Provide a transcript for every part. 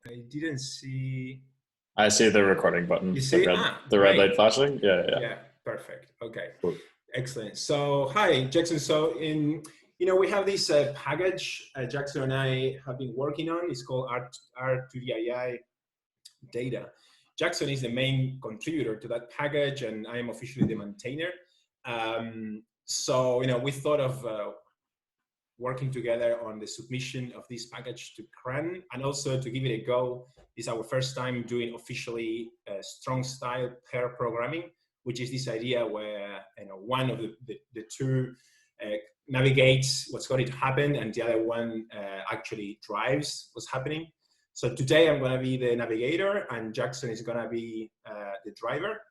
I didn't see. I see the recording button. You see? The red light flashing? Yeah, perfect. Okay. Cool. Excellent. So, hi, Jackson. So, we have this package Jackson and I have been working on. It's called R2DII data. Jackson is the main contributor to that package, and I am officially the maintainer. So, we thought of working together on the submission of this package to CRAN, and also to give it a go. It's our first time doing officially strong style pair programming, which is this idea where one of the two navigates what's going to happen, and the other one actually drives what's happening. So today I'm going to be the navigator, and Jackson is going to be the driver.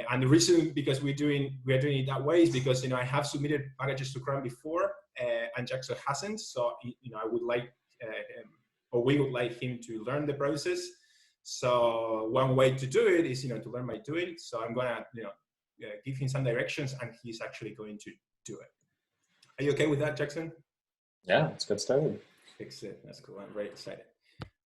And the reason because we are doing it that way is because I have submitted packages to CRAN before, and Jackson hasn't. So I would like, or we would like him to learn the process. So one way to do it is to learn by doing. So I'm gonna give him some directions, and he's actually going to do it. Are you okay with that, Jackson? Yeah, let's get started. Excellent. That's cool. I'm very excited.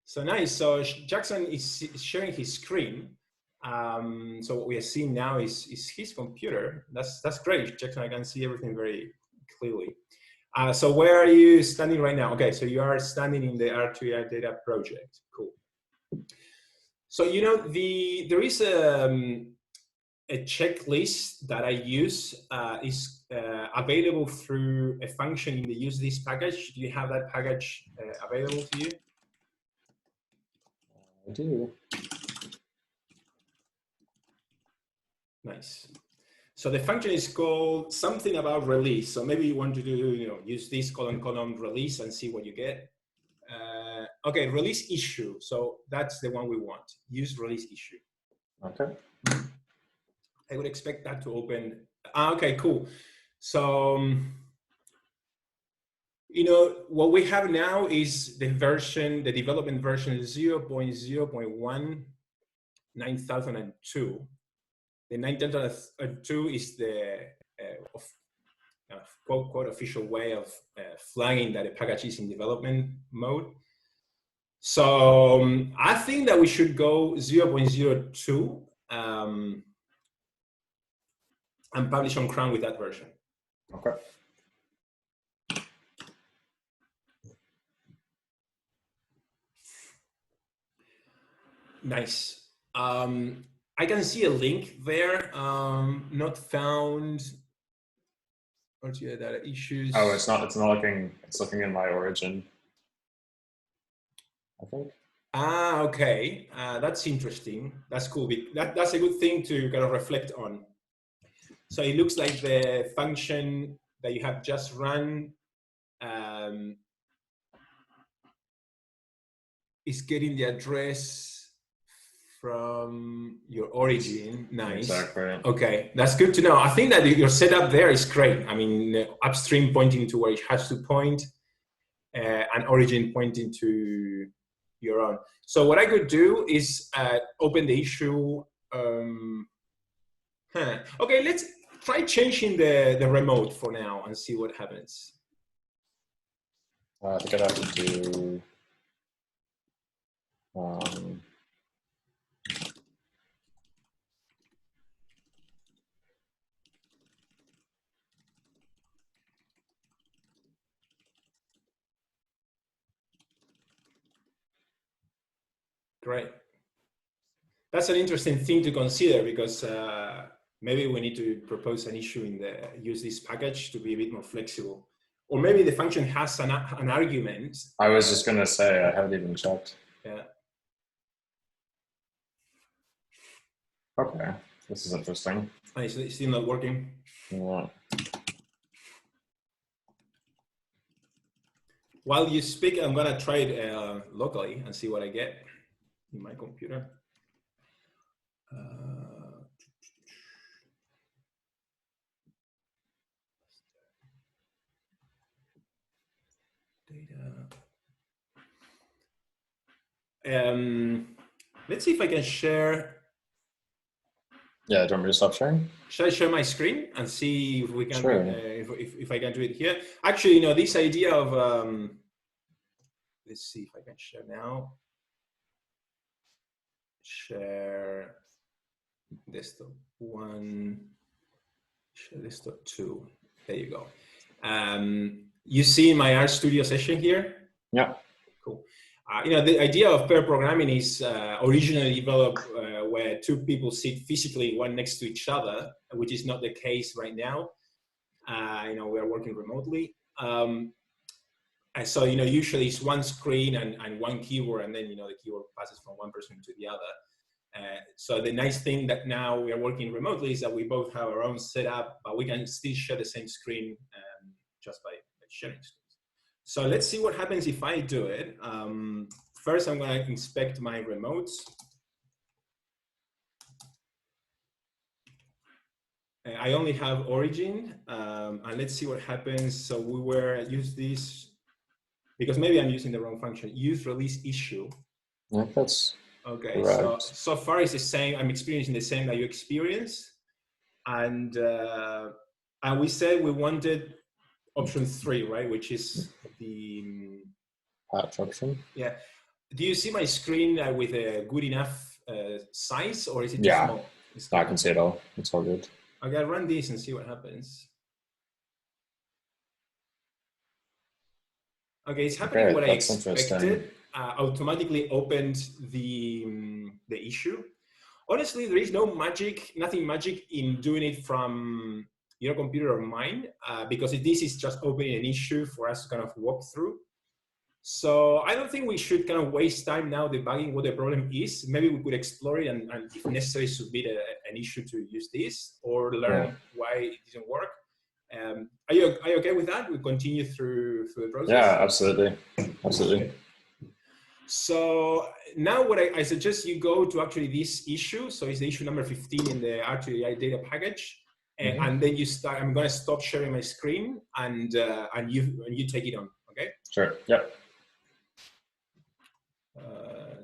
So nice. So Jackson is sharing his screen. So what we are seeing now is his computer. That's great, Jackson. I can see everything very clearly. So where are you standing right now? Okay, so you are standing in the R2DII data project. Cool. So there is a checklist that I use is available through a function in the use this package. Do you have that package available to you? I do. Nice. So the function is called something about release. So maybe you want to do, use this colon release and see what you get. Okay, release issue. So that's the one we want. Use release issue. Okay. I would expect that to open. Okay, cool. So, what we have now is the development version 0.0.1 9002. The 9002 is the quote official way of flagging that a package is in development mode. So I think that we should go 0.02 and publish on CRAN with that version. Okay. Nice. I can see a link there. Not found. RTI data issues. Oh, it's not looking. It's looking in my origin, I think. Okay. That's interesting. That's cool. That's a good thing to kind of reflect on. So it looks like the function that you have just run is getting the address from your origin. Nice. Exactly. Okay, that's good to know. I think that your setup there is great. I mean, upstream pointing to where it has to point, and origin pointing to your own. So what I could do is open the issue. Okay, let's try changing the remote for now and see what happens. I think I'd have to do. Great. That's an interesting thing to consider because maybe we need to propose an issue in the use this package to be a bit more flexible. Or maybe the function has an argument. I was just going to say, I haven't even checked. Yeah. Okay, this is interesting. It's still not working. Yeah. While you speak, I'm going to try it locally and see what I get in my computer. Data. Let's see if I can share. Yeah, do you want me to stop sharing? Should I share my screen and see if we can? Sure. If I can do it here. Actually, this idea of let's see if I can share now. share desktop 1, share desktop 2. There you go. You see my RStudio session here? Yeah. Cool. The idea of pair programming is originally developed where two people sit physically one next to each other, which is not the case right now. We are working remotely. And so, usually it's one screen and one keyboard, and then, the keyboard passes from one person to the other. So the nice thing that now we are working remotely is that we both have our own setup, but we can still share the same screen just by sharing screens. So let's see what happens if I do it. First, I'm going to inspect my remotes. I only have origin, and let's see what happens. So use this, because maybe I'm using the wrong function, use release issue. Yeah, that's okay. Correct. So far it's the same. I'm experiencing the same that you experience. And we said we wanted option 3, right? Which is the patch option. Yeah. Do you see my screen with a good enough size, or is it too small? I can see it all. It's all good. Okay, I'll run this and see what happens. Okay, it's happening what I expected. Automatically opened the issue. Honestly, there is nothing magic in doing it from your computer or mine, because this is just opening an issue for us to kind of walk through. So I don't think we should kind of waste time now debugging what the problem is. Maybe we could explore it and if necessary, submit an issue to use this or learn why it didn't work. Are you okay with that? We continue through the process? Yeah, absolutely. Absolutely. Okay. So now what I suggest you go to actually this issue. So it's the issue number 15 in the R2AI data package. And then you start, I'm going to stop sharing my screen and you take it on. Okay? Sure. Yep.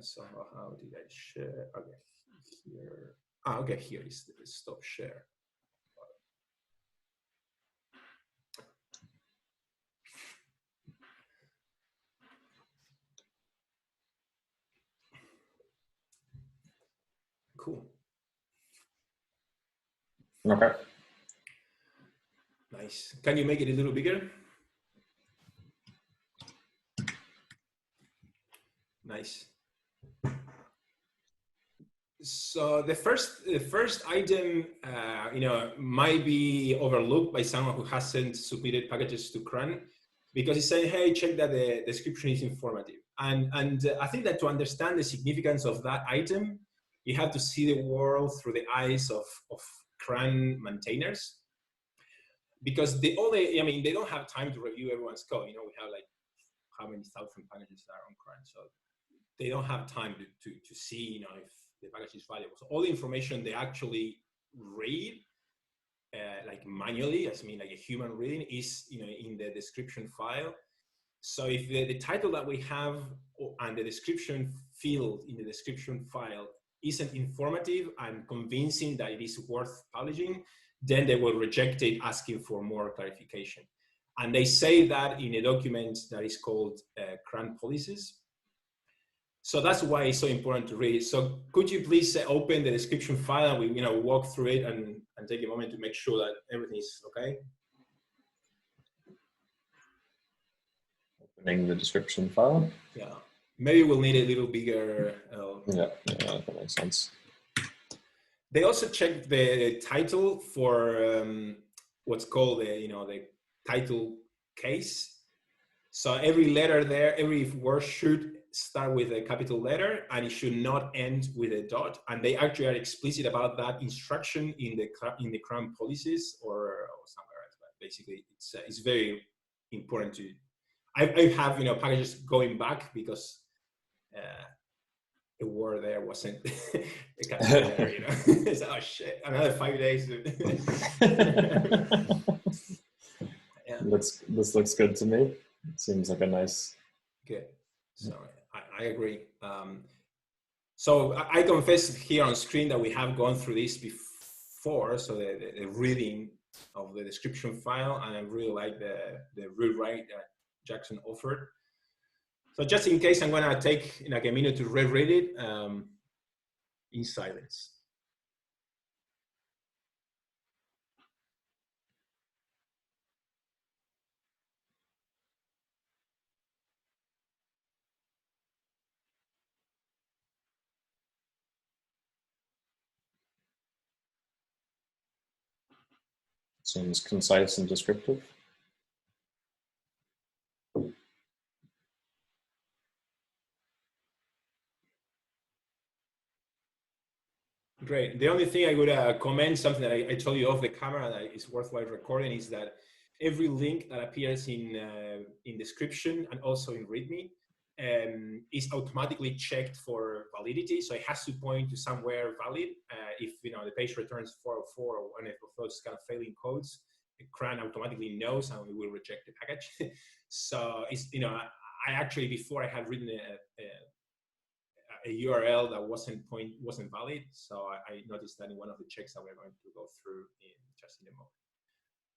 So how did I share? Okay, here. Okay, here is the stop share. Cool. Okay. Nice. Can you make it a little bigger? Nice. So the first item, might be overlooked by someone who hasn't submitted packages to CRAN, because it's saying, hey, check that the description is informative. And I think that to understand the significance of that item, you have to see the world through the eyes of CRAN maintainers, because they don't have time to review everyone's code. We have like how many thousand packages are on CRAN, so they don't have time to see, if the package is valuable. So all the information they actually read, like manually, like a human reading, is in the description file. So if the title that we have and the description field in the description file isn't informative and convincing that it is worth publishing, then they will reject it, asking for more clarification. And they say that in a document that is called CRAN policies. So that's why it's so important to read. So could you please open the description file and we walk through it and take a moment to make sure that everything is okay? Opening the description file. Yeah, maybe we'll need a little bigger. Yeah, that makes sense. They also checked the title for what's called the title case. So every letter there, every word should start with a capital letter and it should not end with a dot. And they actually are explicit about that instruction in the CRAN policies or somewhere else. But basically, it's very important to. I have packages going back because the word there wasn't a capital letter. It's, oh shit, another 5 days. Yeah. This looks good to me. Seems like a nice. Good. So I agree. So I confess here on screen that we have gone through this before. So the reading of the description file, and I really like the rewrite that Jackson offered. So just in case, I'm gonna take like a minute to reread it. in silence. Seems concise and descriptive. Great. The only thing I would comment, something that I told you off the camera that is worthwhile recording, is that every link that appears in description and also in README is automatically checked for validity. So it has to point to somewhere valid. If the page returns 404 or one of those kind of failing codes, the CRAN automatically knows and we will reject the package. So it's I actually, before I had written a URL that wasn't valid, so I noticed that in one of the checks that we're going to go through just in a moment.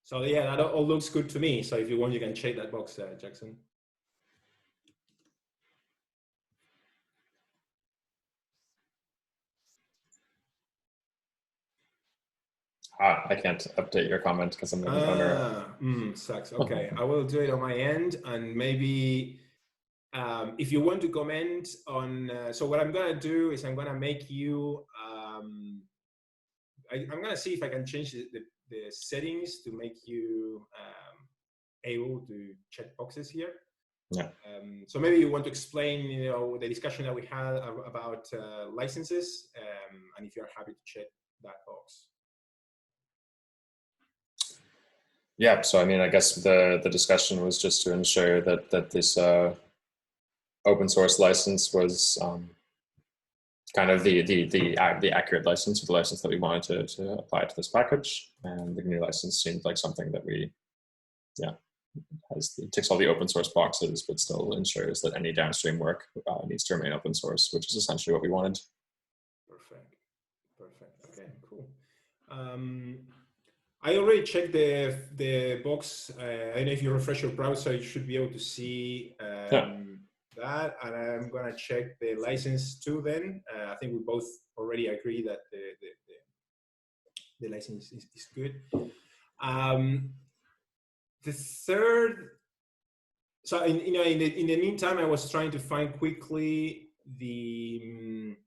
So yeah, that all looks good to me. So if you want, you can check that box, Jackson. I can't update your comment because I'm in the owner. Sucks. Okay, I will do it on my end, and maybe if you want to comment on, so what I'm gonna do is I'm gonna make you, I'm gonna see if I can change the settings to make you able to check boxes here. Yeah. So maybe you want to explain, the discussion that we had about licenses, and if you're happy to check that box. Yeah, so I mean, I guess the discussion was just to ensure that this open source license was kind of the accurate license, or the license that we wanted to apply to this package, and the GNU license seemed like something that ticks all the open source boxes, but still ensures that any downstream work needs to remain open source, which is essentially what we wanted. Perfect. Okay, cool. I already checked the box. I don't know if you refresh your browser, you should be able to see that. And I'm gonna check the license too. Then I think we both already agree that the license is good. The third. So in the meantime, I was trying to find quickly the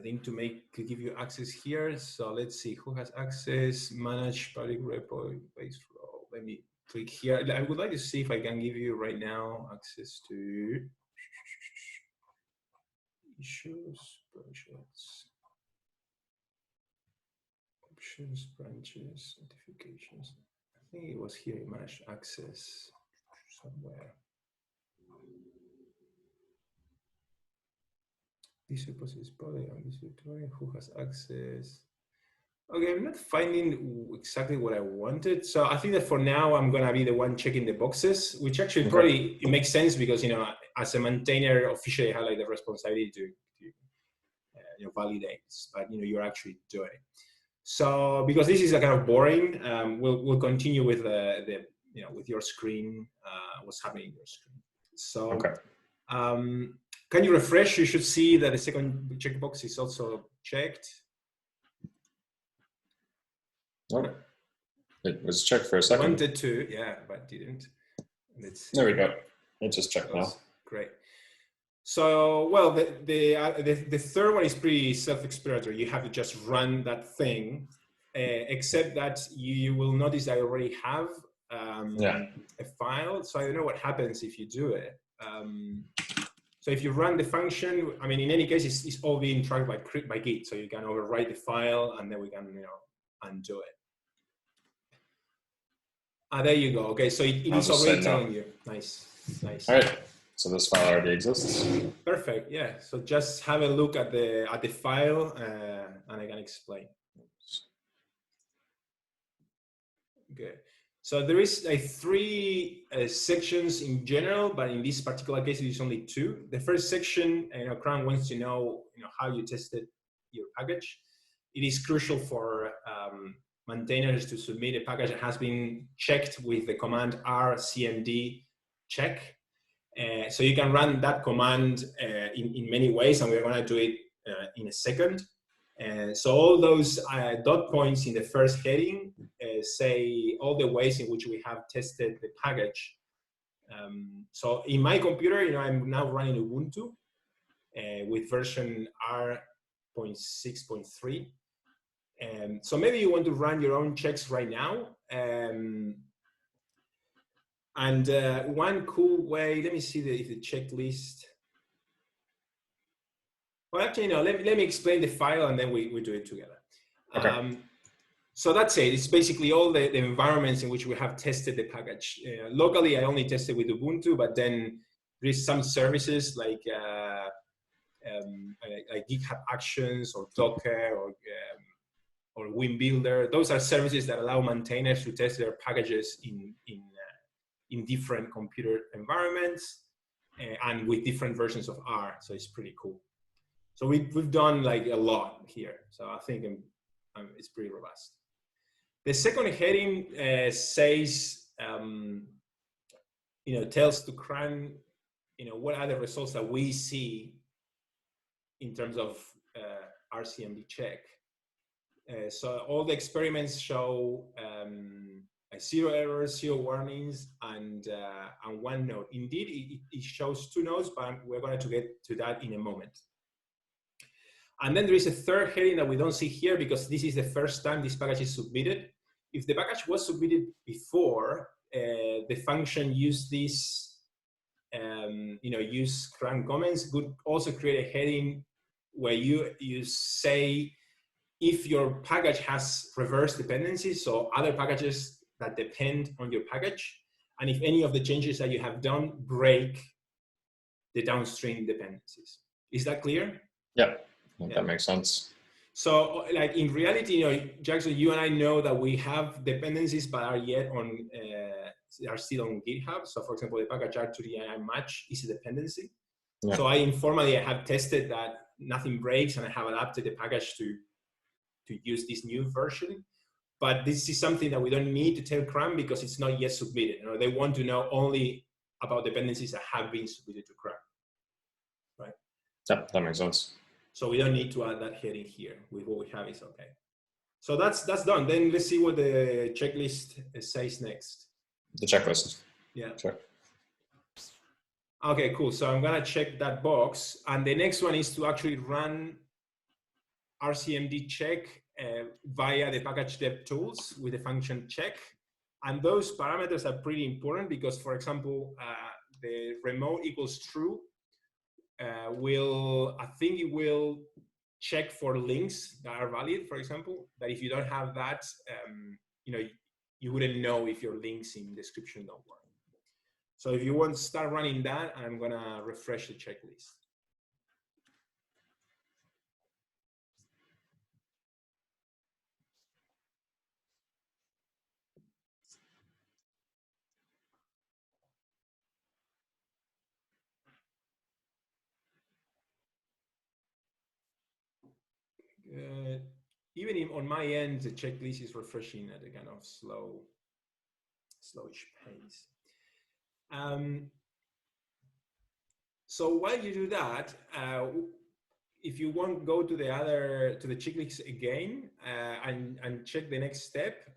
thing to give you access here. So let's see who has access. Manage public repo base role. Let me click here. I would like to see if I can give you right now access to issues, projects, options, branches, notifications. I think it was here in manage access somewhere. This repository on this tutorial, who has access? Okay, I'm not finding exactly what I wanted. So I think that for now, I'm gonna be the one checking the boxes, which actually probably it makes sense because, as a maintainer, officially I have like the responsibility to validate, but you're actually doing it. So because this is a kind of boring, we'll continue with with your screen, what's happening in your screen. So can you refresh? You should see that the second checkbox is also checked. Okay. It was checked for a second. Wanted to, yeah, but didn't. There we go. It just checked now. Great. So, well, the third one is pretty self-explanatory. You have to just run that thing, except that you will notice I already have a file. So I don't know what happens if you do it. So if you run the function, I mean, in any case, it's all being tracked by Git. So you can overwrite the file, and then we can undo it. There you go. Okay, so it is already telling you. Nice. All right. So this file already exists. Perfect. Yeah. So just have a look at the file, and I can explain. Okay. So there is three sections in general, but in this particular case, it is only two. The first section, CRAN wants to know, how you tested your package. It is crucial for maintainers to submit a package that has been checked with the command rcmd check. So you can run that command in many ways, and we're going to do it in a second. So all those dot points in the first heading say all the ways in which we have tested the package. So in my computer, I'm now running Ubuntu with version R.6.3. So maybe you want to run your own checks right now. And one cool way, let me see if the checklist. Well, actually, no, let me explain the file and then we do it together. Okay. So that's it. It's basically all the environments in which we have tested the package. Locally, I only tested with Ubuntu, but then there's some services like GitHub Actions or Docker or WinBuilder. Those are services that allow maintainers to test their packages in different computer environments and with different versions of R. So it's pretty cool. So we've done like a lot here. So I think it's pretty robust. The second heading says, tells to CRAN, what are the results that we see in terms of RCMD check. So all the experiments show 0 errors, 0 warnings, and 1 node. Indeed, it shows 2 nodes, but we're going to get to that in a moment. And then there is a third heading that we don't see here because this is the first time this package is submitted. If the package was submitted before, the function use this, use CRAN comments could also create a heading where you say if your package has reverse dependencies, so other packages that depend on your package, and if any of the changes that you have done break the downstream dependencies. Is that clear? Yeah. That makes sense. So, like in reality, Jackson, you and I know that we have dependencies, but are still on GitHub. So, for example, the package R2DI match is a dependency. Yeah. So, I have tested that nothing breaks, and I have adapted the package to use this new version. But this is something that we don't need to tell CRAN because it's not yet submitted. They want to know only about dependencies that have been submitted to CRAN, right? Yeah, that makes sense. So we don't need to add that heading here. With what we have is okay. So that's done. Then let's see what the checklist says next. The checklist. Yeah. Sure. Okay, cool. So I'm gonna check that box, and the next one is to actually run RCMD check via the package dev tools with the function check. And those parameters are pretty important because, for example, the remote equals true. It will check for links that are valid, for example, that if you don't have that, you wouldn't know if your links in description don't work. So if you want to start running that, I'm gonna refresh the checklist. Even on my end, the checklist is refreshing at a kind of slowish pace. So while you do that, if you want, go to the checklist again and check the next step.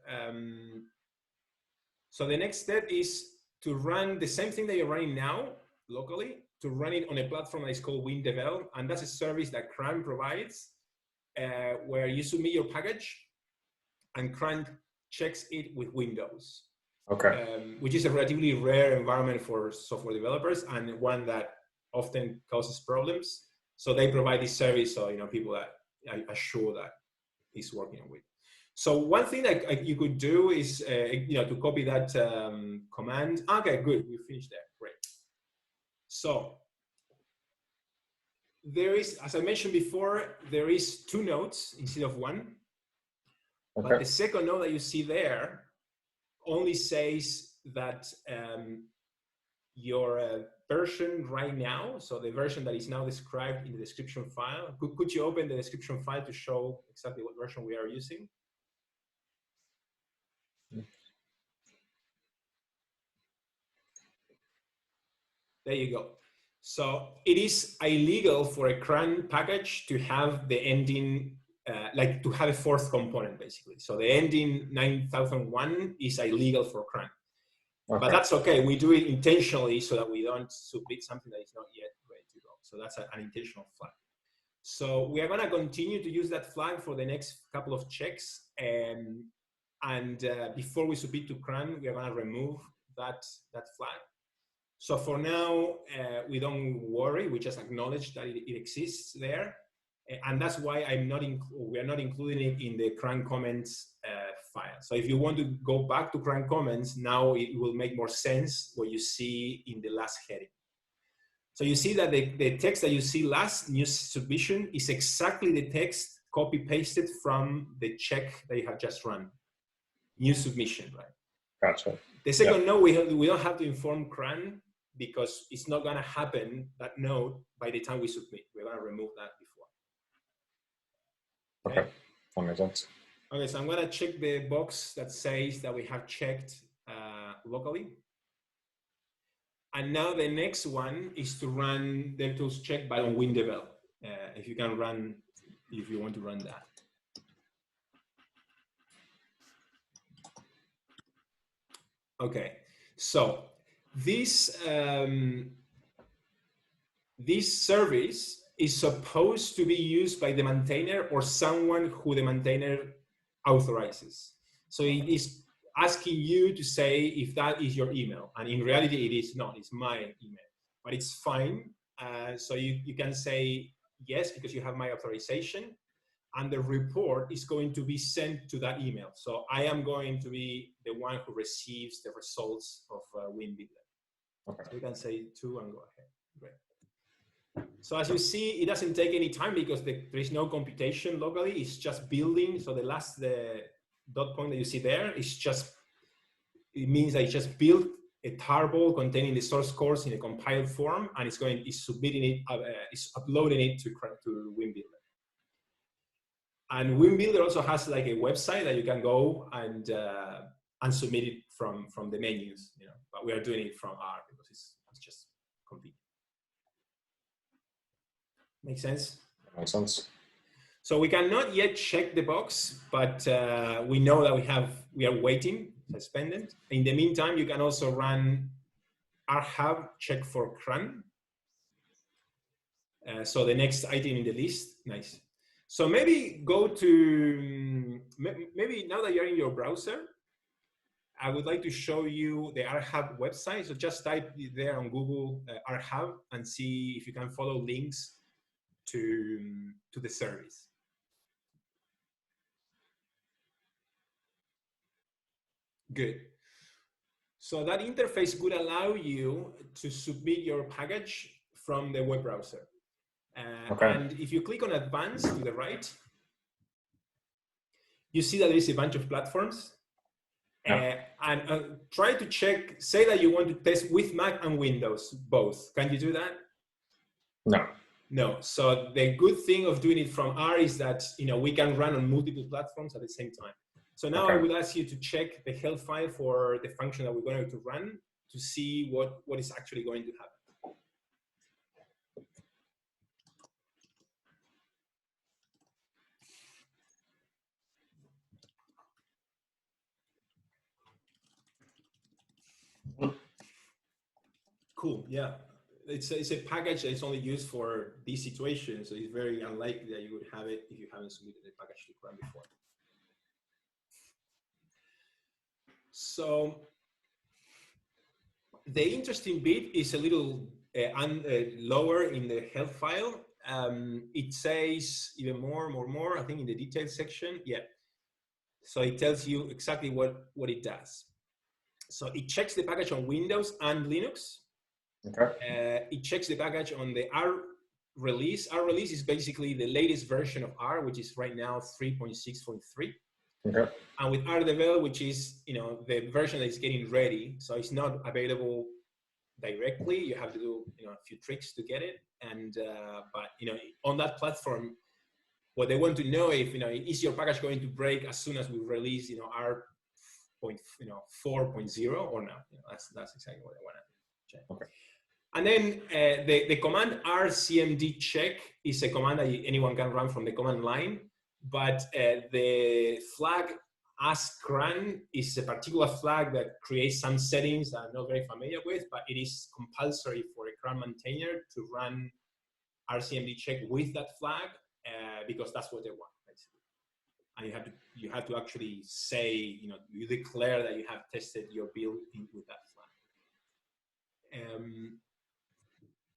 So the next step is to run the same thing that you're running now locally, to run it on a platform that is called WinDevel, and that's a service that CRAN provides. Where you submit your package and CRAN checks it with Windows. Okay. Which is a relatively rare environment for software developers and one that often causes problems. So they provide this service so people that are sure that it's working with. So one thing that you could do is to copy that command. Okay, good. We finished there. Great. So there is, as I mentioned before, there is 2 nodes instead of 1. Okay. But the second node that you see there only says that your version right now, so the version that is now described in the description file. Could you open the description file to show exactly what version we are using? There you go. So it is illegal for a CRAN package to have the ending, like to have a fourth component, basically. So the ending 9001 is illegal for CRAN. Okay. But that's okay. We do it intentionally so that we don't submit something that is not yet ready to go. So that's an intentional flag. So we are going to continue to use that flag for the next couple of checks. And before we submit to CRAN, we are going to remove that flag. So for now, we don't worry. We just acknowledge that it exists there. And that's why we are not including it in the CRAN comments file. So if you want to go back to CRAN comments, now it will make more sense what you see in the last heading. So you see that the text that you see last, new submission, is exactly the text copy-pasted from the check that you have just run. New submission, right? Gotcha. The second note, we don't have to inform CRAN because it's not going to happen, that note, by the time we submit. We're going to remove that before. Okay, that makes sense. Okay, so I'm going to check the box that says that we have checked locally. And now the next one is to run DevTools check by on WinDevel. If you can run, if you want to run that. Okay, so this service is supposed to be used by the maintainer or someone who the maintainer authorizes. So it is asking you to say if that is your email. And in reality, it is not, it's my email, but it's fine. So you can say yes, because you have my authorization, and the report is going to be sent to that email. So I am going to be the one who receives the results of WinBuilder. Okay. So you can say two and go ahead. Great. So as you see, it doesn't take any time because there is no computation locally. It's just building. So the dot point that you see there is just, it means that it just built a tarball containing the source codes in a compiled form, and it's submitting it, it's uploading it to WinBuilder. And WinBuilder also has like a website that you can go and submit it from the menus, you know. But we are doing it from R because it's just convenient. Make sense? Makes sense. So we cannot yet check the box, but we know that we are waiting, suspended. In the meantime, you can also run rhub check for CRAN. So the next item in the list, nice. So maybe go to, maybe now that you're in your browser, I would like to show you the rhub website. So just type there on Google rhub and see if you can follow links to the service. Good. So that interface would allow you to submit your package from the web browser. Okay. And if you click on advanced to the right, you see that there is a bunch of platforms. Yeah. And try to check, say that you want to test with Mac and Windows, both. Can you do that? No. No. So the good thing of doing it from R is that, you know, we can run on multiple platforms at the same time. So now I will ask you to check the health file for the function that we're going to run to see what is actually going to happen. Cool, yeah. It's a package that is only used for these situations, so it's very unlikely that you would have it if you haven't submitted a package to CRAN before. So the interesting bit is a little lower in the health file. It says even more, I think in the details section, yeah. So it tells you exactly what it does. So it checks the package on Windows and Linux. Okay. It checks the package on the R release. R release is basically the latest version of R, which is right now 3.6.3. Okay. And with RDevel, which is, you know, the version that is getting ready, so it's not available directly. You have to do, you know, a few tricks to get it. And but, you know, on that platform, what they want to know if, you know, is your package going to break as soon as we release, you know, R.4.0 or not? You know, that's exactly what they want to check. Okay. And then the command rcmd check is a command that anyone can run from the command line, but the flag as CRAN is a particular flag that creates some settings that I'm not very familiar with, but it is compulsory for a CRAN maintainer to run rcmd check with that flag because that's what they want, basically. And you have to actually say, you declare that you have tested your build with that flag.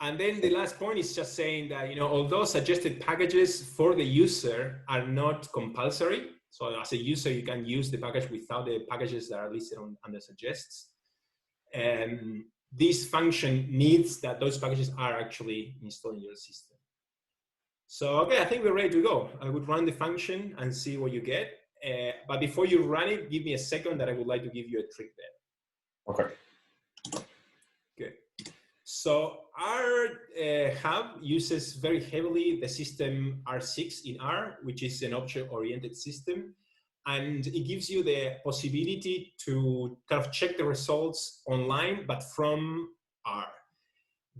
And then the last point is just saying that, although suggested packages for the user are not compulsory, so as a user, you can use the package without the packages that are listed under suggests. This function needs that those packages are actually installed in your system. So, okay, I think we're ready to go. I would run the function and see what you get. But before you run it, give me a second that I would like to give you a trick there. Okay. Good. So our hub uses very heavily the system R6 in R, which is an object-oriented system. And it gives you the possibility to kind of check the results online, but from R.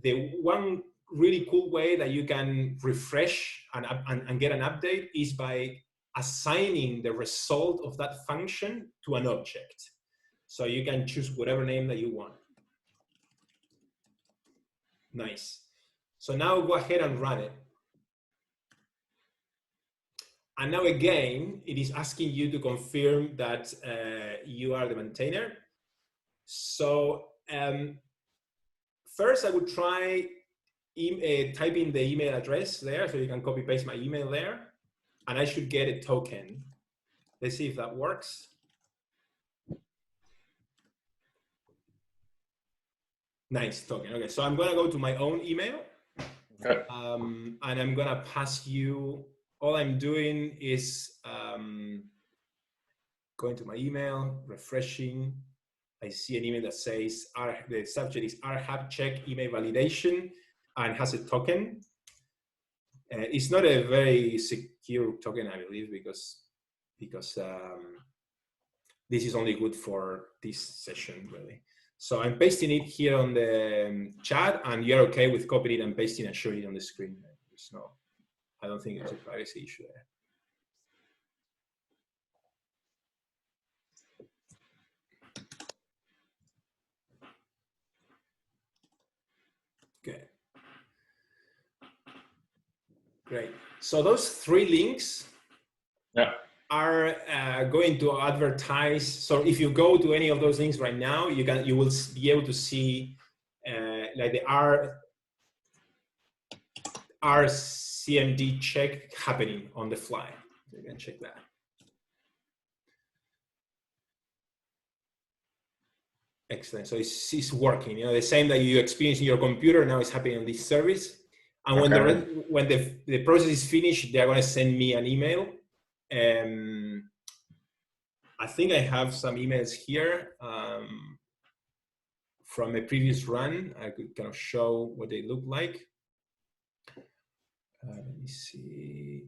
The one really cool way that you can refresh and get an update is by assigning the result of that function to an object. So you can choose whatever name that you want. Nice. So now go ahead and run it. And now again, it is asking you to confirm that you are the maintainer. So first I would try typing the email address there, so you can copy paste my email there, and I should get a token. Let's see if that works. Nice token. Okay, so I'm gonna go to my own email. Okay. And I'm gonna pass you, all I'm doing is going to my email, refreshing. I see an email that says the subject is rhub check email validation and has a token. It's not a very secure token, I believe, because this is only good for this session, really. So I'm pasting it here on the chat, and you're okay with copying it and pasting and showing it on the screen. There's no, I don't think there's a privacy issue there. Okay. Great. So those 3 links are going to advertise. So if you go to any of those links right now, you will be able to see like the RCMD check happening on the fly. You can check that. Excellent. So it's working. The same that you experience in your computer now is happening on this service. And when the process is finished, they're going to send me an email. I think I have some emails here from a previous run. I could kind of show what they look like. Let me see.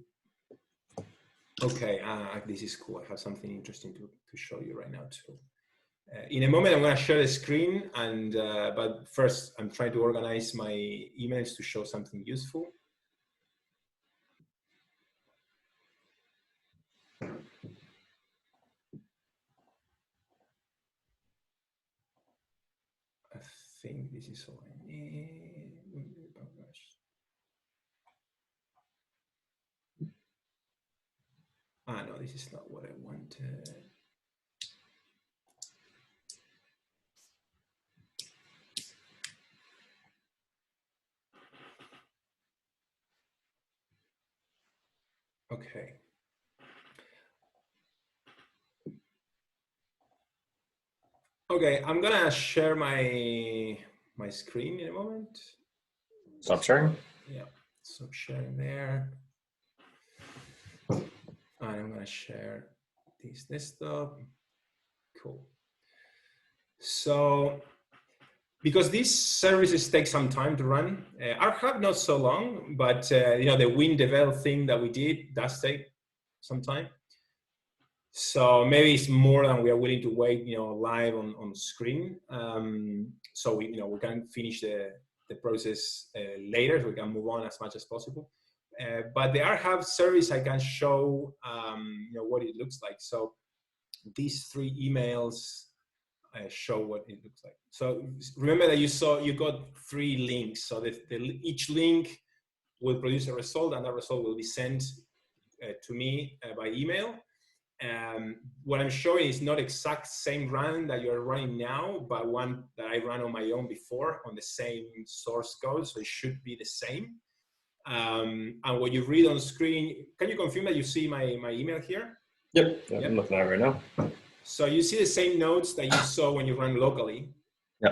Okay, this is cool. I have something interesting to show you right now too. In a moment, I'm going to share the screen, and but first, I'm trying to organize my emails to show something useful. I think this is all I need. No, this is not what I wanted. Okay. Okay, I'm gonna share my screen in a moment. Stop sharing. Yeah, stop sharing there. And I'm gonna share this desktop. Cool. So, because these services take some time to run, rhub not so long, but the WinDevel thing that we did does take some time. So maybe it's more than we are willing to wait, live on screen. So we can finish the the process later, so we can move on as much as possible. But the Archive service, I can show what it looks like. So these 3 emails show what it looks like. So remember that you got 3 links. So each link will produce a result, and that result will be sent to me by email. What I'm showing is not exact same run that you're running now, but one that I ran on my own before on the same source code, so it should be the same. And what you read on screen, can you confirm that you see my email here? Yep. I'm looking at it right now. So you see the same nodes that you saw when you run locally,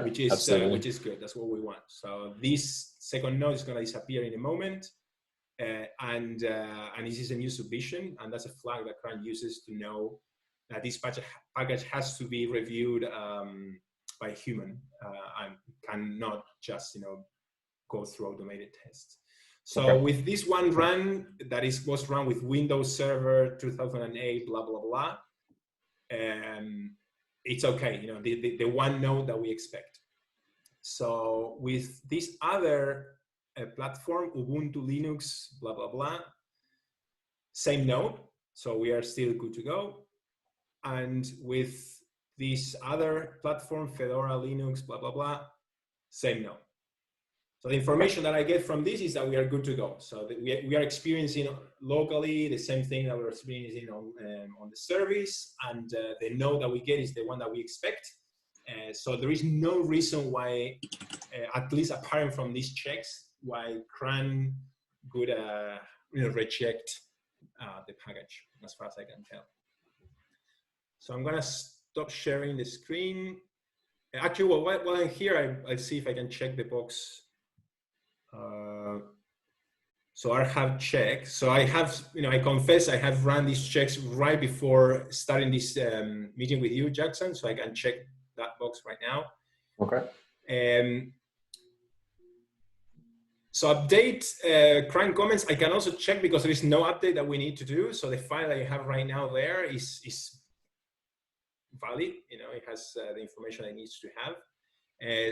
which is good. That's what we want. So this second node is going to disappear in a moment. And this is a new submission, and that's a flag that CRAN uses to know that this package has to be reviewed by a human and cannot just go through automated tests. So with this one run that was run with Windows Server 2008, blah blah blah, it's okay. The one node that we expect. So with this other platform, Ubuntu, Linux, blah, blah, blah. Same node, so we are still good to go. And with this other platform, Fedora, Linux, blah, blah, blah, same node. So the information that I get from this is that we are good to go. So we are experiencing locally the same thing that we're experiencing on the service, and the node that we get is the one that we expect. So there is no reason why, at least apart from these checks, why CRAN could reject the package, as far as I can tell. So I'm gonna stop sharing the screen. Actually, while I'm here, I'll see if I can check the box. So I have checked. So I have, I confess I have run these checks right before starting this meeting with you, Jackson. So I can check that box right now. Okay. So update CRAN comments, I can also check because there is no update that we need to do. So the file that you have right now there is valid. It has the information it needs to have.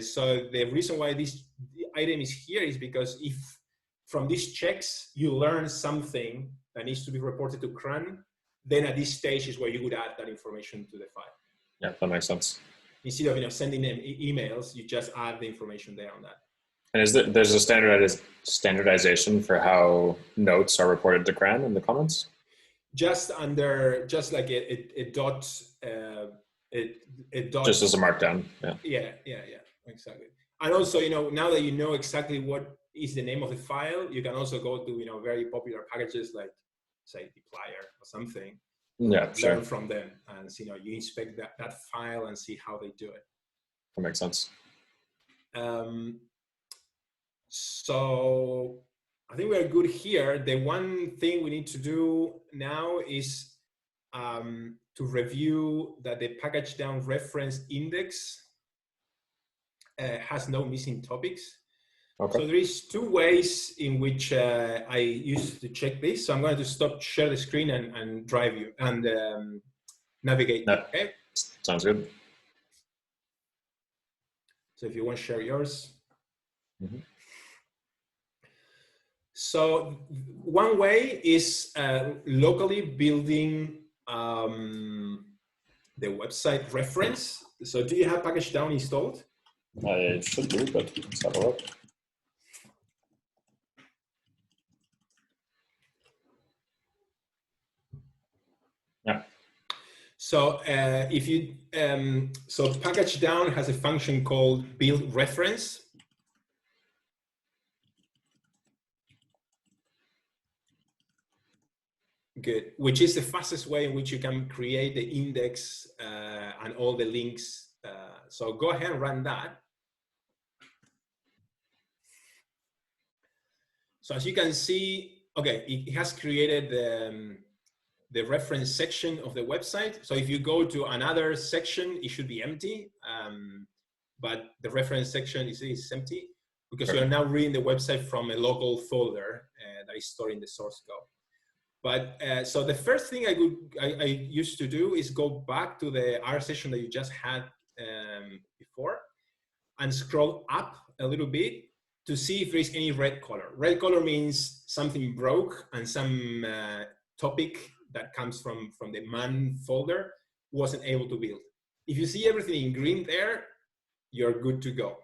So the reason why this item is here is because if from these checks you learn something that needs to be reported to CRAN, then at this stage is where you would add that information to the file. Yeah, that makes sense. Instead of sending them emails, you just add the information there on that. And there's a standardization for how notes are reported to CRAN in the comments? Just like a dot, just as a markdown. Yeah, exactly. And also, now that you know exactly what is the name of the file, you can also go to very popular packages like, say, dplyr or something. Yeah, sure. Learn from them, and you inspect that file and see how they do it. That makes sense. So I think we're good here. The one thing we need to do now is to review that the package down reference index has no missing topics. Okay. So there is 2 ways in which I used to check this. So I'm going to stop share the screen and drive you and navigate. No. Okay. Sounds good. So if you want to share yours. Mm-hmm. So one way is locally building the website reference. So do you have package down installed? I should do, but let's have a look. Yeah. So if you so package down has a function called build reference. Good, which is the fastest way in which you can create the index and all the links. So go ahead and run that. So as you can see, okay, it has created the reference section of the website. So if you go to another section, it should be empty, but the reference section is empty because you are now reading the website from a local folder that is stored in the source code. But so the first thing I used to do is go back to the R session that you just had before and scroll up a little bit to see if there is any red color. Red color means something broke and some topic that comes from the man folder wasn't able to build. If you see everything in green there, you're good to go,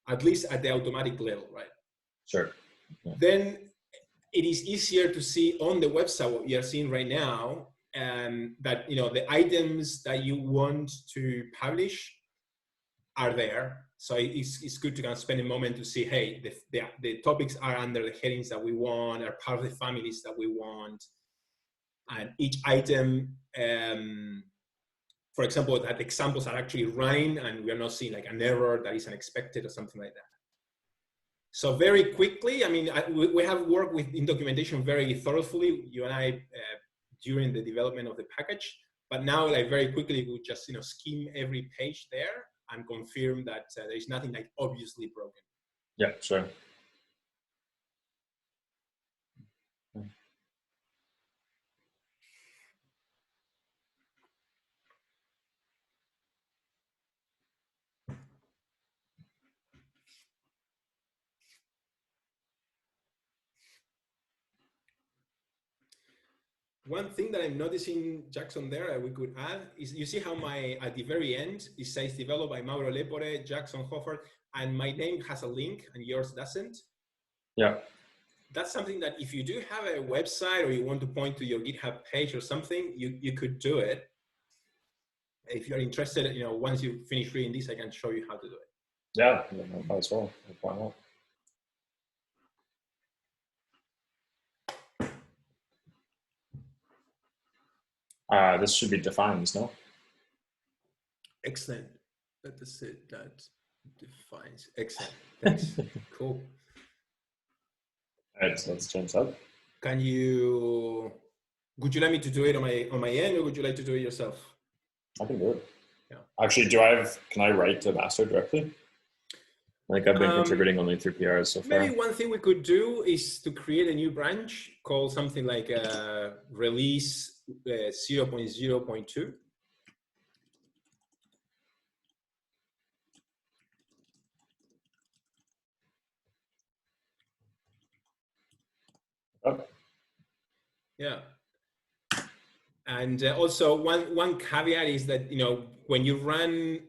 at least at the automatic level, right? Sure. Yeah. Then it is easier to see on the website what you're seeing right now, that the items that you want to publish are there. So it's good to kind of spend a moment to see, hey, the topics are under the headings that we want, are part of the families that we want, and each item, for example, that examples are actually running and we are not seeing like an error that is unexpected or something like that. So very quickly, I mean, we have worked in documentation very thoroughly, you and I, during the development of the package. But now, like very quickly, we just skim every page there and confirm that there is nothing like obviously broken. Yeah, sure. One thing that I'm noticing, Jackson, there we could add is, you see how at the very end it says developed by Mauro Lepore, Jackson Hofford, and my name has a link and yours doesn't. Yeah. That's something that if you do have a website or you want to point to your GitHub page or something, you could do it. If you're interested, once you finish reading this, I can show you how to do it. Yeah, as well. Why not? This should be defined, no? Excellent. That is it. That defines. Excellent. Thanks. Cool. All right, so let's change that. Would you like me to do it on my end, or would you like to do it yourself? I can do it. Yeah. Actually, can I write to master directly? Like I've been contributing only through PRs so far. Maybe one thing we could do is to create a new branch called something like release 0.0.2. Okay. Yeah. And also one caveat is that, when you run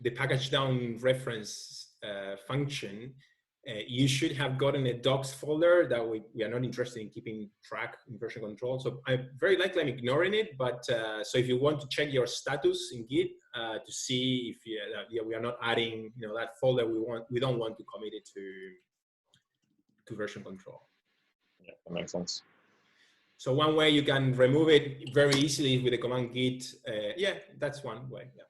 the package down reference function, you should have gotten a docs folder that we are not interested in keeping track in version control. So very likely I'm ignoring it, but so if you want to check your status in Git to see if we are not adding that folder, we don't want to commit it to version control. Yeah, that makes sense. So one way you can remove it very easily with the command git. Yeah, that's one way. Yeah.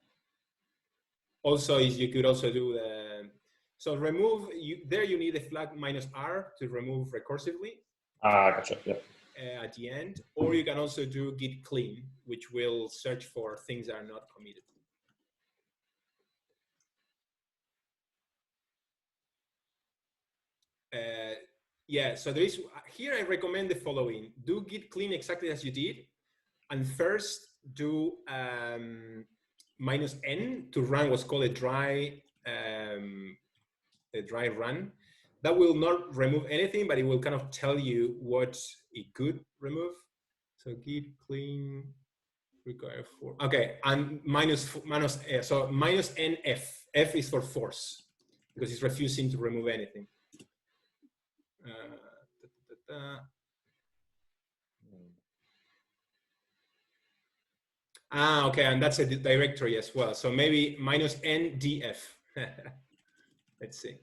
Also, you could also do so remove. There you need a flag -r to remove recursively. Gotcha. Yeah. At the end, or you can also do git clean, which will search for things that are not committed. Yeah, so here I recommend the following. Do git clean exactly as you did, and first do -n to run what's called a dry run. That will not remove anything, but it will kind of tell you what it could remove. So git clean require for, okay, and so -nf. F is for force, because it's refusing to remove anything. Okay, and that's a directory as well. So maybe -ndf. Let's see.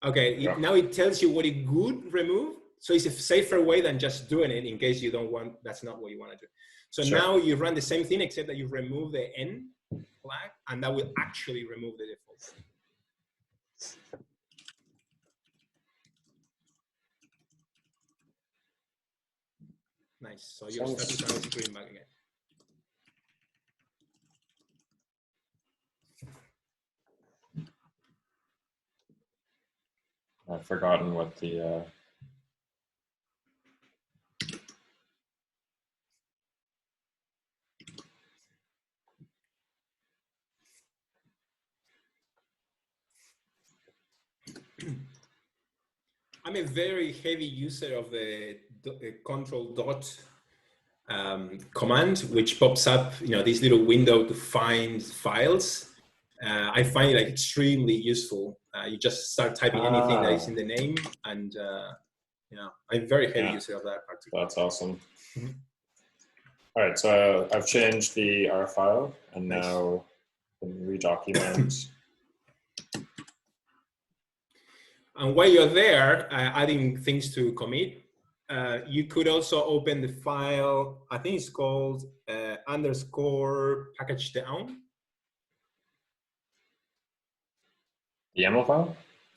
Okay, Yeah. now it tells you what it would remove. So it's a safer way than just doing it in case you don't want, that's not what you want to do. So Sure. Now you run the same thing, except that you remove the n flag, and that will actually remove the default. Nice. So your status now is green back again. I've forgotten what the I'm a very heavy user of the control dot command, which pops up, this little window to find files. I find it like extremely useful. You just start typing anything that is in the name, and I'm a very heavy user of that particular. That's awesome. Mm-hmm. All right, so I've changed the R file, and nice. Now I can redocument. And while you're there, adding things to commit, you could also open the file. I think it's called underscore package down. The YAML file?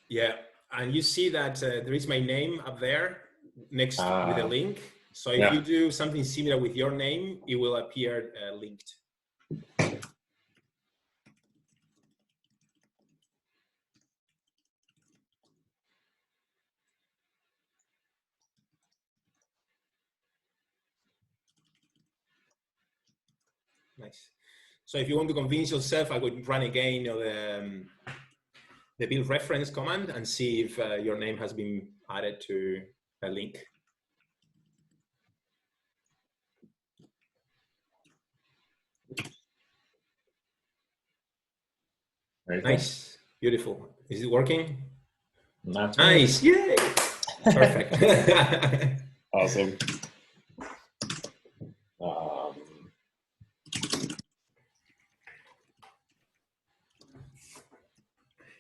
Yeah, and you see that there is my name up there next with a link. So if you do something similar with your name, it will appear linked. Nice. So if you want to convince yourself, I would run again the build reference command and see if your name has been added to a link. Nice, beautiful. Is it working? Nice, yay! Perfect. Awesome.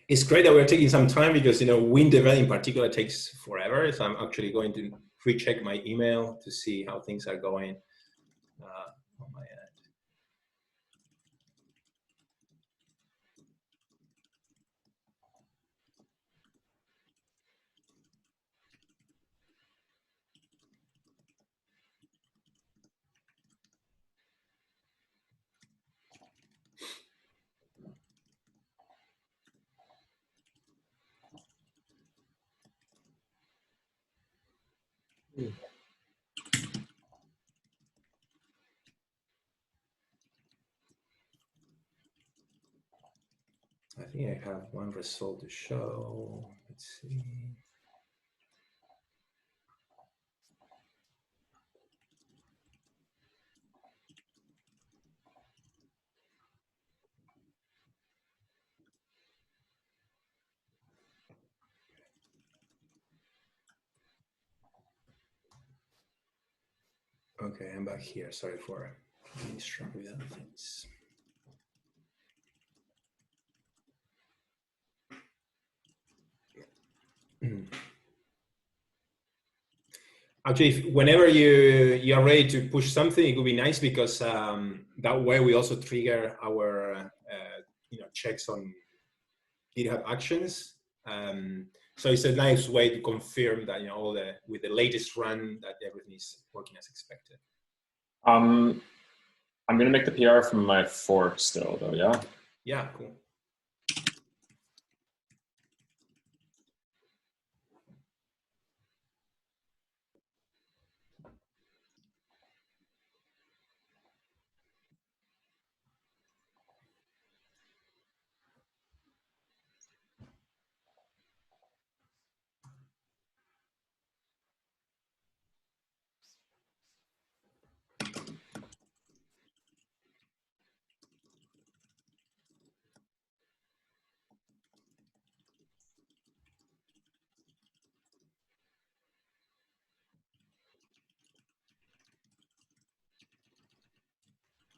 It's great that we're taking some time because, WinDevel in particular takes forever. So I'm actually going to recheck my email to see how things are going on my end. I think I have one result to show. Let's see. Okay, I'm back here. Sorry for being strong with other things. Actually, whenever you are ready to push something, it would be nice because that way we also trigger our checks on GitHub Actions. So it's a nice way to confirm that with the latest run that everything is working as expected. I'm gonna make the PR from my fork still, though. Yeah. Yeah. Cool.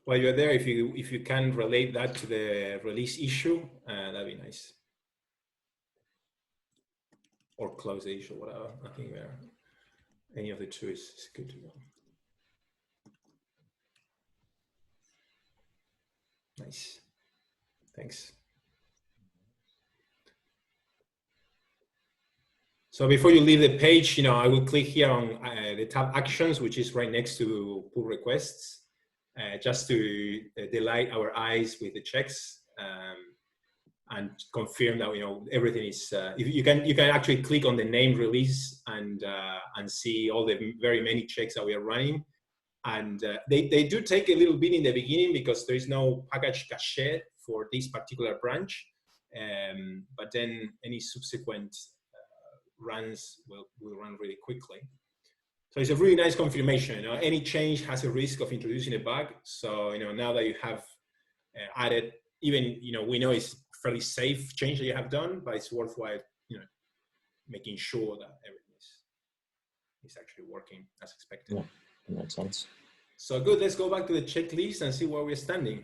While you're there, if you can relate that to the release issue, that'd be nice. Or close the issue, whatever. I think any of the two is good to go. Nice. Thanks. So before you leave the page, I will click here on the tab Actions, which is right next to pull requests, just to delight our eyes with the checks and confirm that everything is. You can actually click on the name release and see all the very many checks that we are running, and they do take a little bit in the beginning because there is no package cache for this particular branch, but then any subsequent runs will run really quickly. So it's a really nice confirmation. Any change has a risk of introducing a bug. So now that you have added, even we know it's fairly safe change that you have done, but it's worthwhile making sure that everything is actually working as expected. Yeah, that makes sense. So good. Let's go back to the checklist and see where we're standing.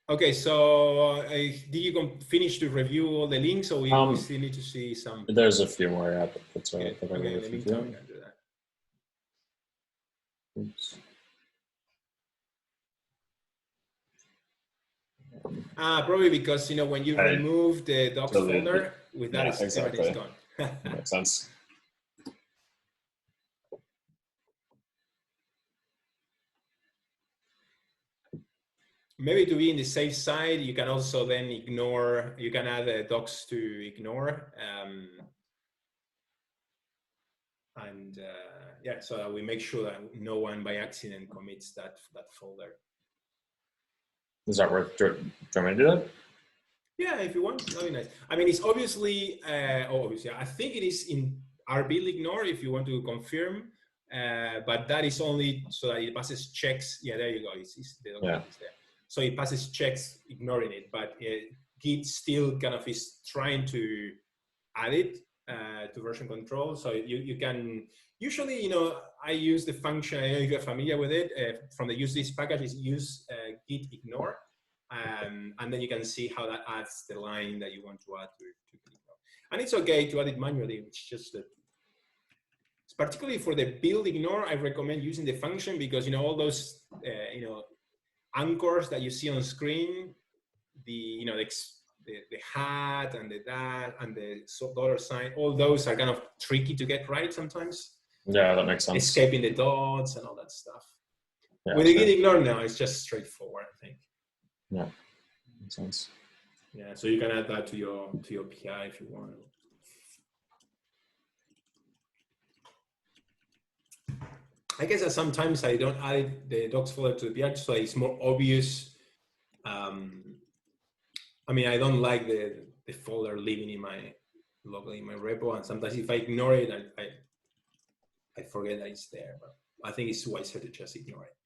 Okay, so did you finish to review all the links, or we still need to see some? There's a few more, yeah, but that's okay, in the meantime, we can do that. Oops. Probably because when you remove the docs folder, with that, exactly. everything's gone. Makes sense. Maybe to be in the safe side, you can also then ignore. You can add the docs to ignore, and yeah, so that we make sure that no one by accident commits that folder. Is that worth? Do you want me to do that? Yeah, if you want, that'd be nice. I mean, it's obviously, obviously, I think it is in RBuild ignore if you want to confirm, but that is only so that it passes checks. Yeah, there you go. It's the document is there. So it passes checks ignoring it, but Git still kind of is trying to add it to version control. So you can, usually, I use the function, I don't know if you're familiar with it, from the use this package is use git ignore. And then you can see how that adds the line that you want to add to git ignore. And it's okay to add it manually, it's just it's particularly for the build ignore, I recommend using the function because, all those, anchors that you see on screen, the hat and the that and the dollar sign, all those are kind of tricky to get right sometimes. Yeah, that makes sense. Escaping the dots and all that stuff. Yeah, with the git ignore now, it's just straightforward, I think. Yeah, makes sense. Yeah, so you can add that to your PI if you want. I guess that sometimes I don't add the docs folder to the PI, so it's more obvious. I mean, I don't like the folder living in my locally in my repo, and sometimes if I ignore it, I forget that it's there. But I think it's wiser to just ignore it.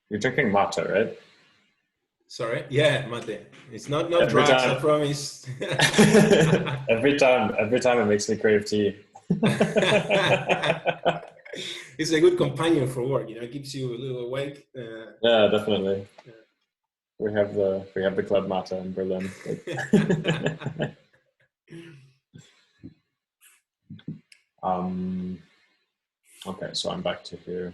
You're drinking mate, right? Sorry, yeah, mate. It's not drugs, I promise. every time it makes me crave tea. It's a good companion for work. It keeps you a little awake. Yeah, definitely. Yeah. We have the club mate in Berlin. Okay, so I'm back to here.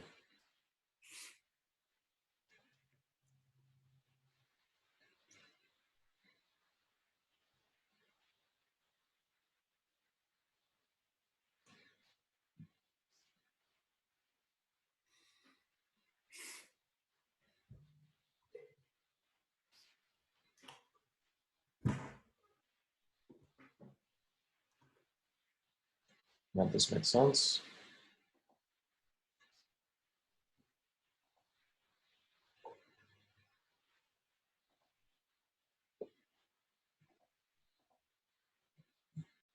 Yeah, this makes sense.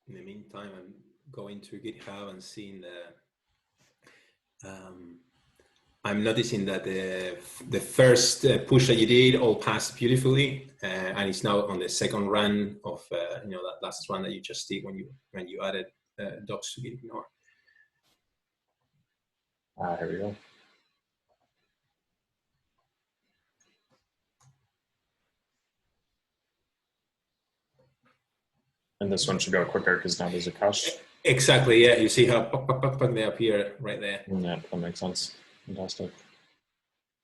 In the meantime, I'm going to GitHub and seeing I'm noticing that the first push that you did all passed beautifully, and it's now on the second run of that last run that you just did when you added docs to Git ignore. Here we go. And this one should go quicker because now there's a cache. Exactly, yeah. You see how they appear right there. Yeah, that makes sense. Fantastic.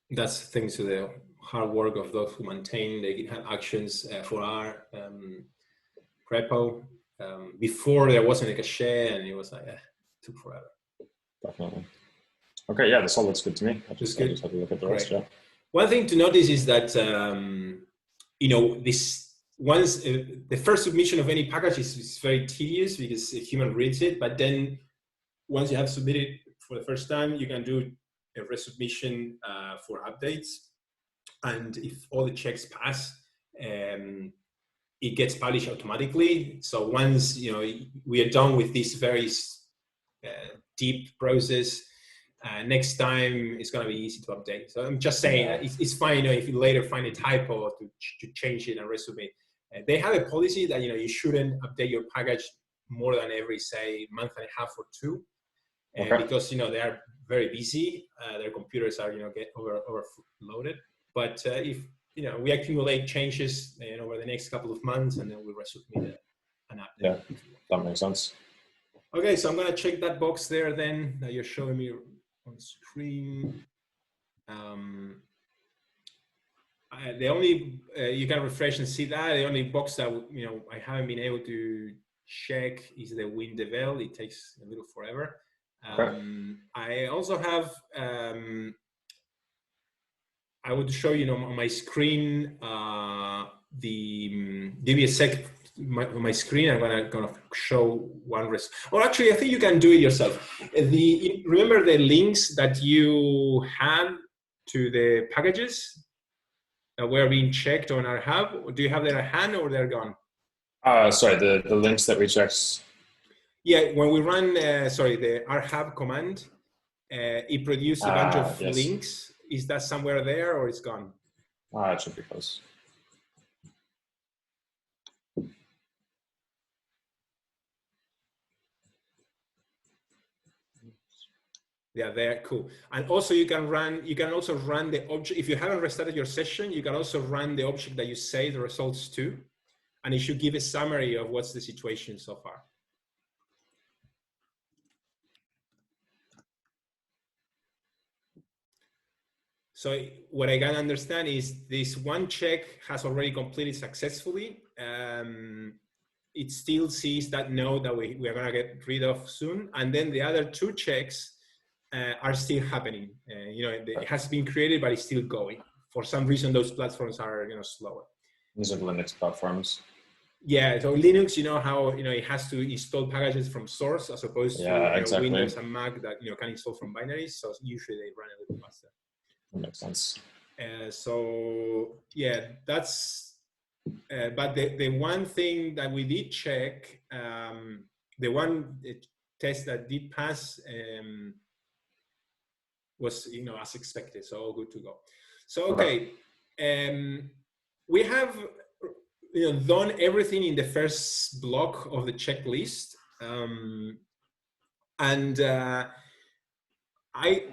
That's thanks to the hard work of those who maintain the GitHub Actions for our repo. Before there wasn't a cache, and it was like it took forever. Definitely. Okay, yeah, this all looks good to me. I just have to look at the rest. Yeah. One thing to notice is that you know, this once the first submission of any package is very tedious because a human reads it, but then once you have submitted for the first time, you can do a resubmission for updates. And if all the checks pass, it gets published automatically. So once, you know, we are done with this very deep process, next time it's going to be easy to update. So I'm just saying that it's fine, you know, if you later find a typo to change it and resubmit. They have a policy that, you know, you shouldn't update your package more than every, say, month and a half or two, because, you know, they are very busy. Their computers are, you know, get overloaded. But if, you know, we accumulate changes over the next couple of months, and then we resubmit an update. Yeah, that makes sense. Okay, so I'm going to check that box there then that you're showing me on screen. The only, you can refresh and see that. The only box that, you know, I haven't been able to check is the WinDevel. It takes a little forever. I also have, I would show you on my screen, give me a sec, my screen. I'm gonna show one or actually, I think you can do it yourself. Remember the links that you had to the packages that were being checked on our hub? Do you have them at hand or they're gone? Sorry, the links that we checked. Yeah, when we run, the our hub command, it produced a bunch of links. Is that somewhere there or it's gone? It should be close. Yeah, there, cool. And also you can also run the object. If you haven't restarted your session, you can also run the object that you save the results to, and it should give a summary of what's the situation so far. So what I can understand is this one check has already completed successfully. It still sees that node that we are going to get rid of soon. And then the other two checks are still happening. You know, it has been created, but it's still going. For some reason, those platforms are, you know, slower. These are Linux platforms. Yeah, so Linux, you know how, you know, it has to install packages from source as opposed to exactly. Windows and Mac that, you know, can install from binaries. So usually they run a little faster. That makes sense. So yeah, that's. But the one thing that we did check, the one test that did pass was, you know, as expected. So all good to go. So okay, we have, you know, done everything in the first block of the checklist, and I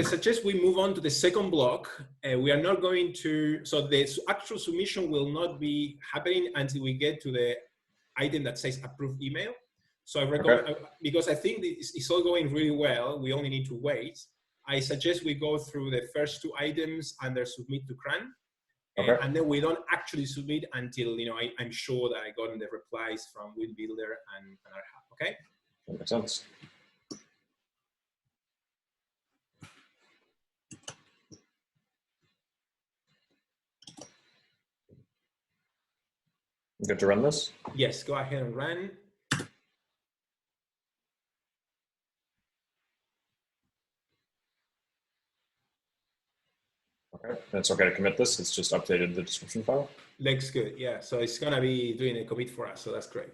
suggest we move on to the second block. We are not going to, so the actual submission will not be happening until we get to the item that says approved email. So I recommend, because I think it's all going really well, we only need to wait. I suggest we go through the first two items under submit to CRAN. And then we don't actually submit until, you know, I'm sure that I got the replies from WinBuilder and our hub, okay? That makes sense. Good to run this? Yes, go ahead and run. Okay, and it's okay to commit this. It's just updated the description file. Looks good, yeah. So it's gonna be doing a commit for us, so that's great.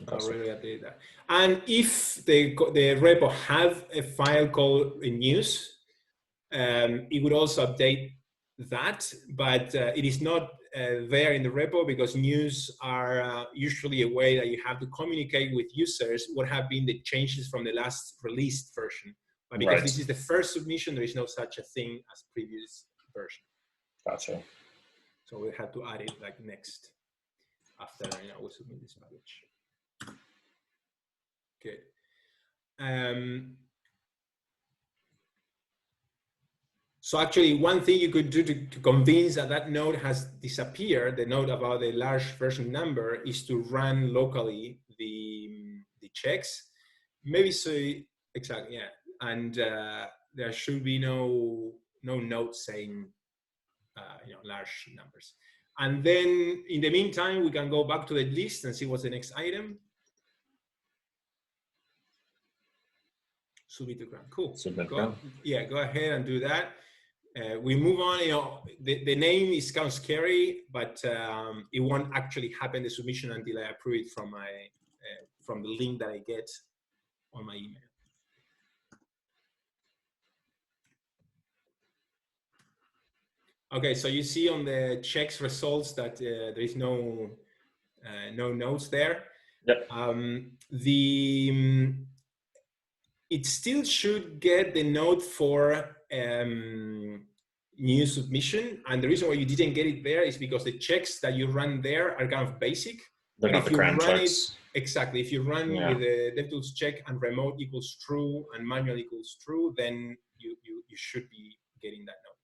I'll really update that. And if the repo have a file called news, it would also update that, but it is not there in the repo because news are usually a way that you have to communicate with users what have been the changes from the last released version. But because this is the first submission, there is no such a thing as previous version. Gotcha. So we have to add it like next after, you know, we submit this package. Good. So actually, one thing you could do to convince that that node has disappeared, the node about the large version number, is to run locally the checks. Maybe so, exactly, yeah. And there should be no note saying, you know, large numbers. And then in the meantime, we can go back to the list and see what's the next item. Submit to CRAN. Cool. Submit Go ahead and do that. We move on. You know, the name is kind of scary, but it won't actually happen, the submission, until I approve it from my from the link that I get on my email. Okay, so you see on the checks results that there is no notes there. Yep. It still should get the note for new submission, and the reason why you didn't get it there is because the checks that you run there are kind of basic. They're not the CRAN checks. Exactly, if you run with the DevTools check and remote equals true and manual equals true, then you should be getting that note.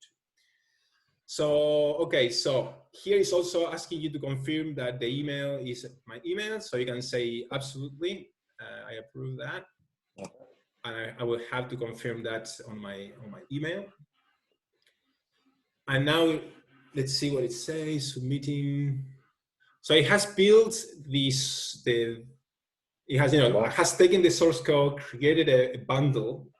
So, okay, so here is also asking you to confirm that the email is my email. So you can say, absolutely, I approve that. And I will have to confirm that on my email. And now let's see what it says, submitting. So it has built this, it has taken the source code, created a bundle,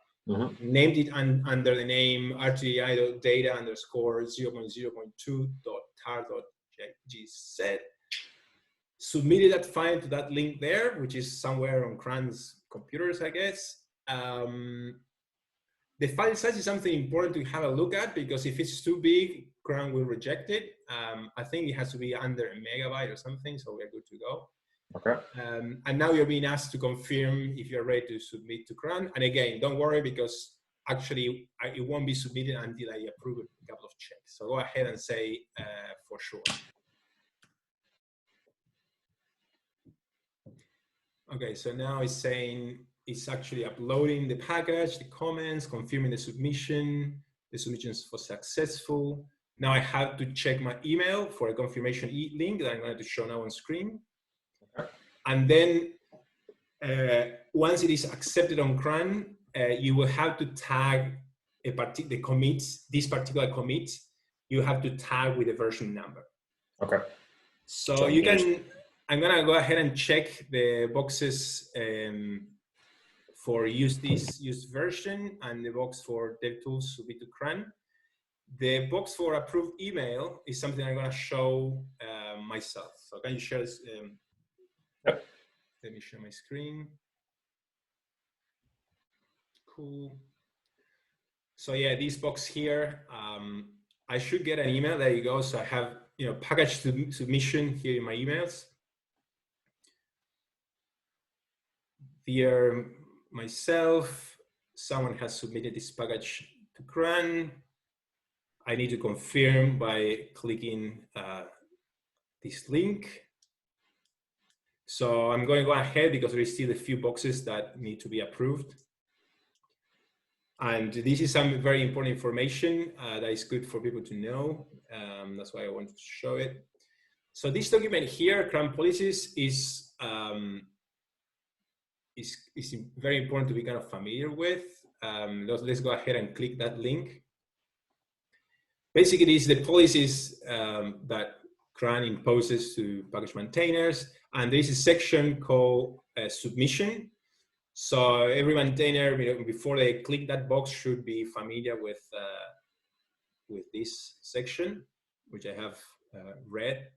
named it under the name rti.data_0.0.2.tar.gz, submitted that file to that link there, which is somewhere on CRAN's computers, I guess. The file size is something important to have a look at, because if it's too big, CRAN will reject it. I think it has to be under a megabyte or something, so we're good to go. Okay. And now you're being asked to confirm if you're ready to submit to CRAN. And again, don't worry, because actually it won't be submitted until I approve a couple of checks. So go ahead and say for sure. Okay, so now it's saying it's actually uploading the package, the comments, confirming the submission. The submission was successful. Now I have to check my email for a confirmation link that I'm going to show now on screen. And then once it is accepted on CRAN, you will have to tag the commits, this particular commit, you have to tag with a version number. Okay. So you can, I'm gonna go ahead and check the boxes for use version and the box for DevTools submit to CRAN. The box for approved email is something I'm gonna show myself. So can you share this? Yep. Let me share my screen. Cool. So yeah, this box here, I should get an email. There you go. So I have, package submission here in my emails. Dear myself, someone has submitted this package to CRAN. I need to confirm by clicking this link. So I'm going to go ahead because there is still a few boxes that need to be approved. And this is some very important information that is good for people to know. That's why I wanted to show it. So this document here, CRAN policies, is very important to be kind of familiar with. Let's go ahead and click that link. Basically, it's the policies that CRAN imposes to package maintainers. And there is a section called submission. So every maintainer, before they click that box, should be familiar with this section, which I have read.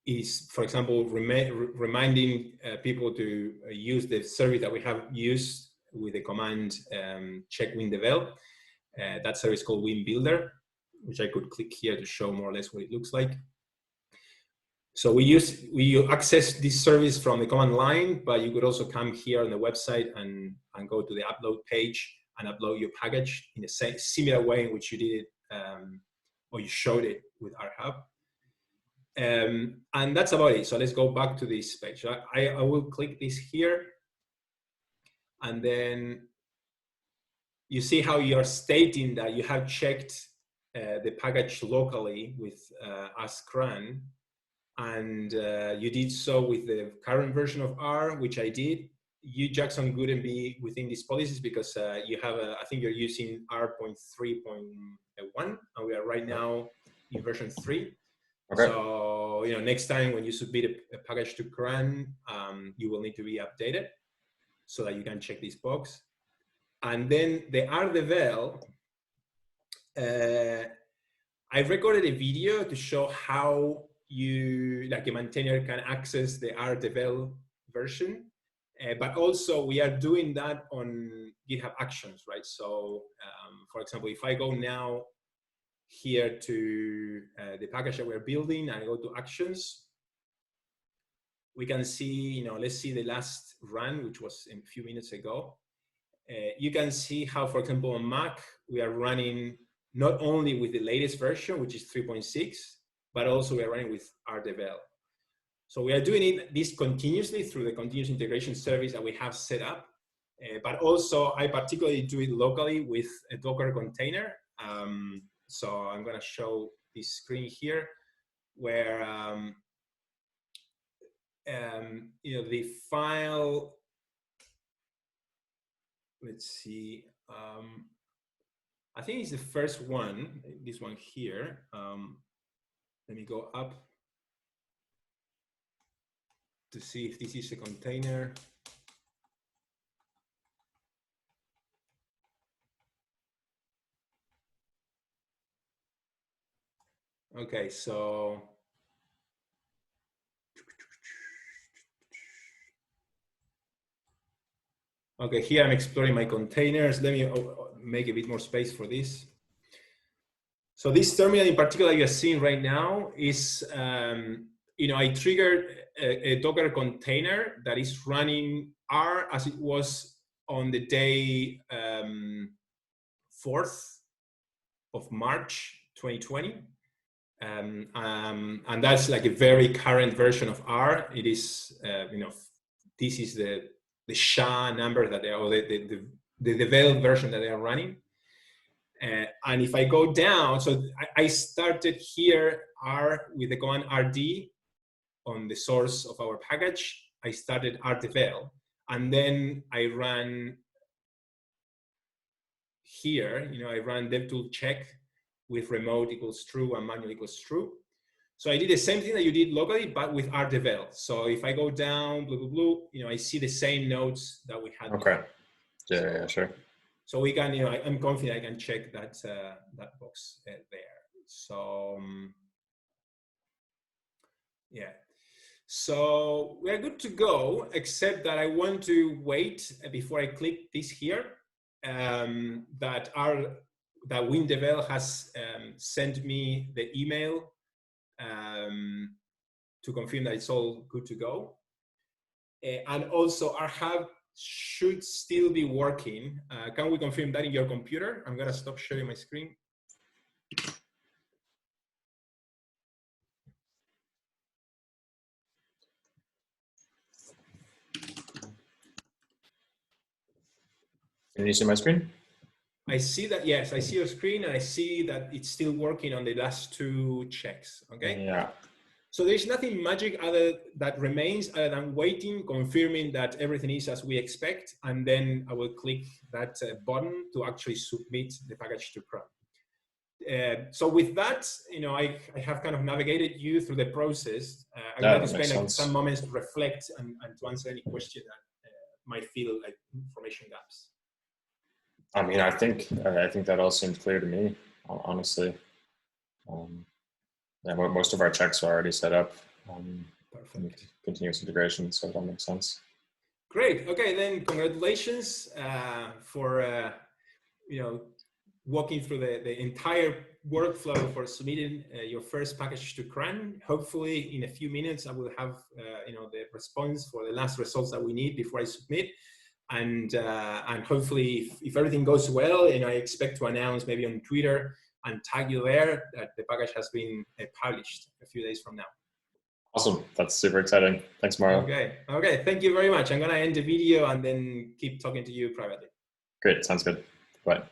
Is, for example, reminding people to use the service that we have used with the command check WinDevel. That service is called WinBuilder, which I could click here to show more or less what it looks like. So we access this service from the command line, but you could also come here on the website and go to the upload page and upload your package in a similar way in which you did it, or you showed it with RHub. And that's about it. So let's go back to this page. I will click this here, and then you see how you're stating that you have checked the package locally with CRAN. And you did so with the current version of R, which I did. You, Jackson, wouldn't be within these policies because you have I think you're using R.3.1, and we are right now in version 3. Okay. So, next time when you submit a package to CRAN, you will need to be updated so that you can check this box. And then the RDevel, I recorded a video to show how you, like a maintainer, can access the RDevel version. But also we are doing that on GitHub Actions, right? So, for example, if I go now here to the package that we're building and I go to Actions, we can see, let's see the last run, which was a few minutes ago. You can see how, for example, on Mac, we are running not only with the latest version, which is 3.6, but also we are running with RDevel. So we are doing this continuously through the continuous integration service that we have set up. But also, I particularly do it locally with a Docker container. So I'm going to show this screen here, where the file. Let's see. I think it's the first one. This one here. Let me go up to see if this is a container. Okay, so okay, here I'm exploring my containers. Let me make a bit more space for this. So this terminal in particular you're seeing right now is, I triggered a Docker container that is running R as it was on the day 4th of March 2020. And that's like a very current version of R. It is, this is the SHA number that they are, or the developed version that they are running. And if I go down, so I started here R with the command RD on the source of our package. I started RDevel, and then I ran here, I ran devtool check with remote equals true and manual equals true. So I did the same thing that you did locally, but with RDevel. So if I go down, I see the same nodes that we had. Okay. Yeah, sure. So we can, I'm confident I can check that that box there. So yeah. So we're good to go, except that I want to wait before I click this here, that WinDevel has sent me the email to confirm that it's all good to go. And also our hub should still be working. Can we confirm that in your computer? I'm gonna stop sharing my screen. Can you see my screen? I see that, yes, I see your screen, and I see that it's still working on the last 2 checks, okay? Yeah. So there's nothing magic that remains other than waiting, confirming that everything is as we expect, and then I will click that button to actually submit the package to CRAN. So with that, I have kind of navigated you through the process. I would like to spend some moments to reflect and to answer any question that might feel like information gaps. I mean, I think that all seems clear to me, honestly. Yeah, most of our checks are already set up. Perfect. Continuous integration, so that makes sense. Great. Okay, then congratulations for walking through the entire workflow for submitting your first package to CRAN. Hopefully, in a few minutes, I will have the response for the last results that we need before I submit. And hopefully, if everything goes well, I expect to announce maybe on Twitter and tag you there that the package has been published a few days from now. Awesome. That's super exciting. Thanks, Mario. Okay. Thank you very much. I'm going to end the video and then keep talking to you privately. Great. Sounds good. Bye.